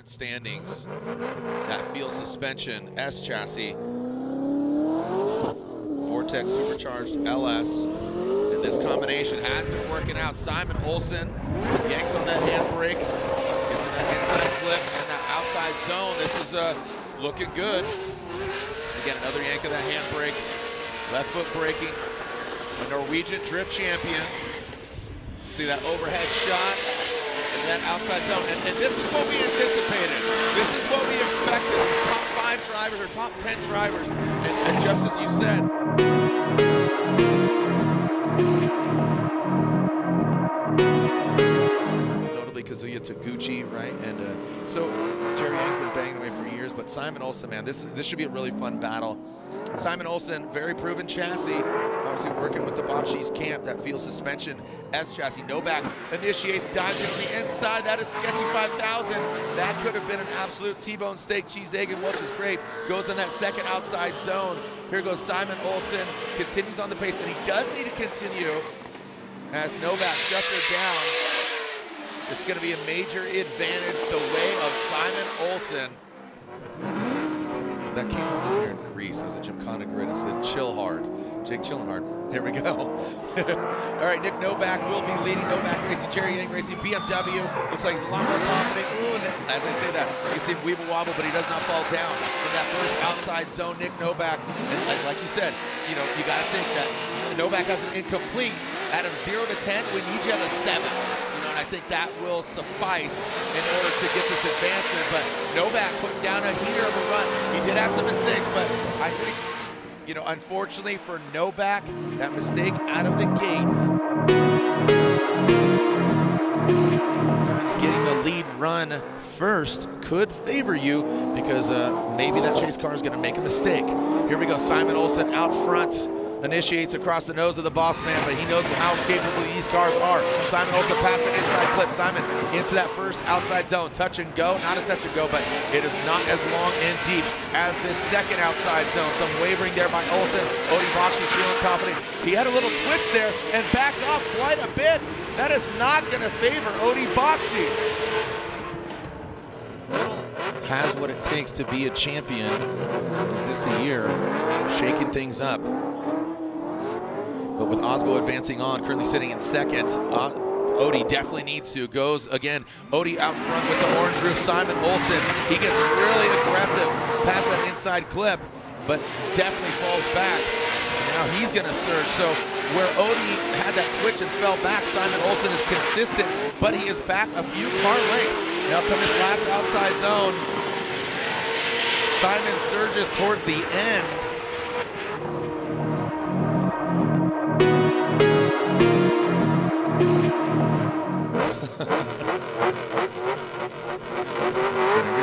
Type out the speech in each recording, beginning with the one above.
standings. That field suspension S chassis. Vortex supercharged LS. And this combination has been working out. Simen Olsen yanks on that handbrake, gets in that inside clip and that outside zone. This is looking good. Again, another yank of that handbrake. Left foot braking. A Norwegian drift champion. See that overhead shot and that outside zone. And this is what we anticipated. This is what we expected. These top 5 drivers or top 10 drivers. And just as you said. Notably Kazuya Taguchi, right? And so Jerry Yang's been banging away for years, but Simen Olsen, man, this should be a really fun battle. Simen Olsen, very proven chassis, obviously working with the Bakshi's camp, that field suspension S chassis. Novak initiates, dives in on the inside. That is sketchy 5000. That could have been an absolute T-bone steak, cheese, egg, and Welch's grape. Goes in that second outside zone. Here goes Simen Olsen, continues on the pace, and he does need to continue as Novak shuts her down. This is going to be a major advantage the way of Simen Olsen. That came over here in Greece. It was a Gymkhana grid. It said chill hard. Jake chilling hard. Here we go. All right, Nick Novak will be leading. Novak racing, Jerry Yang racing, BMW. Looks like he's a lot more confident. Ooh, and as I say that, you can see him weeble wobble, but he does not fall down in that first outside zone. Nick Novak, and like you said, you know, you got to think that Novak has an incomplete. Out of 0 to 10, we need you at a 7. I think that will suffice in order to get this advancement, but Novak putting down a heater of a run. He did have some mistakes, but I think, you know, unfortunately for Novak, that mistake out of the gates, getting the lead run first could favor you because maybe that chase car is going to make a mistake. Here we go, Simen Olsen out front. Initiates across the nose of the boss man, but he knows how capable these cars are. Simen also passed the inside clip. Simen into that first outside zone. Touch and go, not a touch and go, but it is not as long and deep as this second outside zone. Some wavering there by Olsen. Odi Bakshi feeling confident. He had a little twitch there and backed off quite a bit. That is not going to favor Odi Bakshi. Has what it takes to be a champion. Is this the year? Shaking things up. But with Osbo advancing on, currently sitting in second, Odi definitely needs to. Goes again, Odi out front with the orange roof. Simen Olsen, he gets really aggressive past that inside clip, but definitely falls back. Now he's gonna surge. So where Odi had that twitch and fell back, Simen Olsen is consistent, but he is back a few car lengths. Now come this last outside zone. Simen surges toward the end. He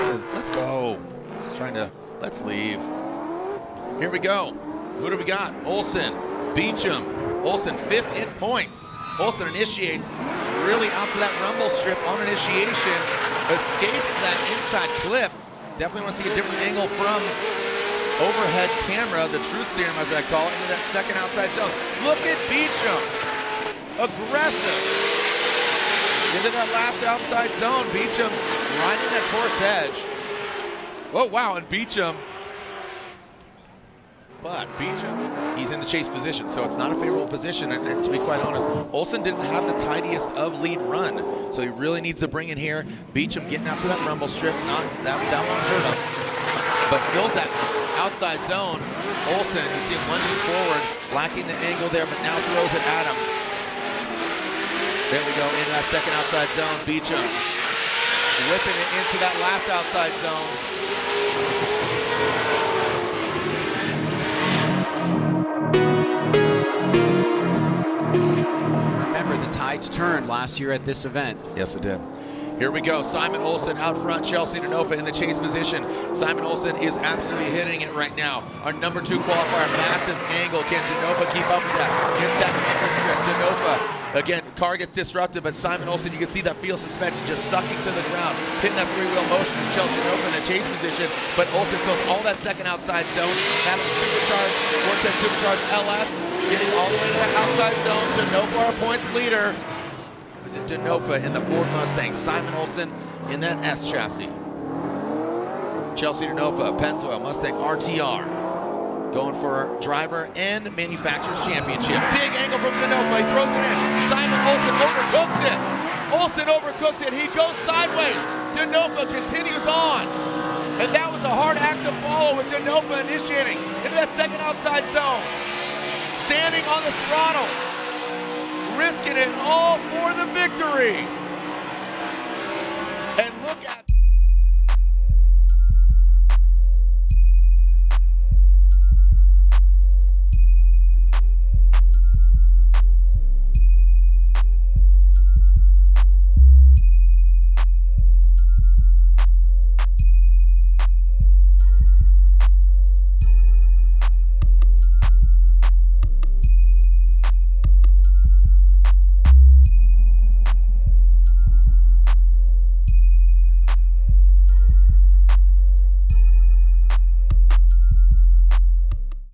says, let's go. He's trying to, let's leave. Here we go. Who do we got? Olsen, Beecham. Olsen 5th in points. Olsen initiates really out to that rumble strip on initiation. Escapes that inside clip. Definitely want to see a different angle from overhead camera, the truth serum as I call it, into that second outside zone. Look at Beecham. Aggressive. Into that last outside zone. Beecham riding that course edge. Oh, wow, and Beecham. But Beecham, he's in the chase position, so it's not a favorable position. And to be quite honest, Olsen didn't have the tidiest of lead run, so he really needs to bring it here. Beecham getting out to that rumble strip, that won't hurt him. But fills that outside zone. Olsen, you see him lunging forward, lacking the angle there, but now throws it at him. There we go, into that second outside zone. Beecham whipping it into that last outside zone. Remember, the tides turned last year at this event. Yes, it did. Here we go, Simen Olsen out front, Chelsea Denofa in the chase position. Simen Olsen is absolutely hitting it right now. Our number 2 qualifier, massive angle. Can Denofa keep up with that? Gets that strip, Denofa. Again, car gets disrupted, but Simen Olsen, you can see that field suspension just sucking to the ground, hitting that 3-wheel motion to Chelsea Denofa in the chase position, but Olsen fills all that second outside zone. Having supercharged, Vortex supercharged LS, getting all the way to that outside zone. Denofa, our points leader. Is it Denofa in the Ford Mustang? Simen Olsen in that S chassis. Chelsea Denofa, Pennzoil, Mustang RTR. Going for driver and manufacturer's championship. Big angle from Denofa, he throws it in. Simen Olsen overcooks it. Olsen overcooks it, he goes sideways. Denofa continues on. And that was a hard act to follow with Denofa initiating into that second outside zone. Standing on the throttle, risking it all for the victory. And look at